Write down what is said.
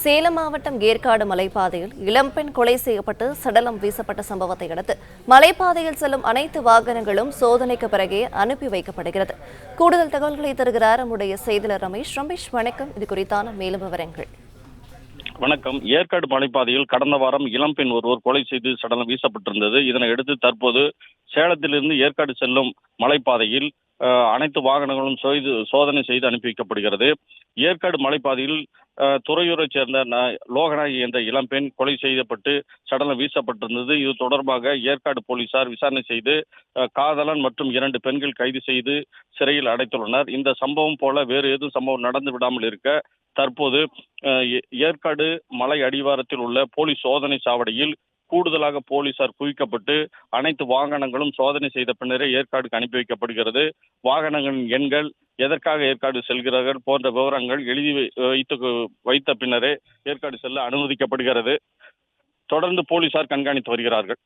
சேலம் மாவட்டம் ஏற்காடு மலைப்பாதையில் இளம்பெண் கொலை செய்யப்பட்டு சடலம் வீசப்பட்ட சம்பவத்தை அடுத்து மலைப்பாதையில் செல்லும் அனைத்து வாகனங்களும் சோதனைக்கு பிறகே அனுப்பி வைக்கப்படுகிறது. கூடுதல் தகவல்களை தருகிறார் நம்முடைய செய்தியாளர் ரமேஷ். வணக்கம். இது குறித்தான மேலும் விவரங்கள். வணக்கம். ஏற்காடு மலைப்பாதையில் கடந்த வாரம் இளம்பெண் ஒருவர் கொலை செய்து சடலம் வீசப்பட்டிருந்தது. இதனையடுத்து தற்போது சேலத்திலிருந்து ஏற்காடு செல்லும் மலைப்பாதையில் அனைத்து வாகனங்களும் சோதனை செய்து அனுப்பி வைக்கப்படுகிறது. ஏற்காடு மலைப்பாதையில் துறையூரைச் சேர்ந்த லோகநாயகி என்ற இளம்பெண் கொலை செய்யப்பட்டு சடலம் வீசப்பட்டிருந்தது. இது தொடர்பாக ஏற்காடு போலீசார் விசாரணை செய்து காதலன் மற்றும் 2 பெண்கள் கைது செய்து சிறையில் அடைத்துள்ளனர். இந்த சம்பவம் போல வேறு எதுவும் சம்பவம் நடந்து விடாமல் இருக்க தற்போது ஏற்காடு மலை அடிவாரத்தில் உள்ள போலீஸ் சோதனை சாவடியில் கூடுதலாக போலீசார் குவிக்கப்பட்டு அனைத்து வாகனங்களும் சோதனை செய்த பின்னரே ஏற்காடுக்கு அனுப்பி வைக்கப்படுகிறது. வாகனங்களின் எண்கள், எதற்காக ஏற்காடு செல்கிறார்கள் போன்ற விவரங்கள் எழுதி வைத்த பின்னரே ஏற்காடு செல்ல அனுமதிக்கப்படுகிறது. தொடர்ந்து போலீசார் கண்காணித்து வருகிறார்கள்.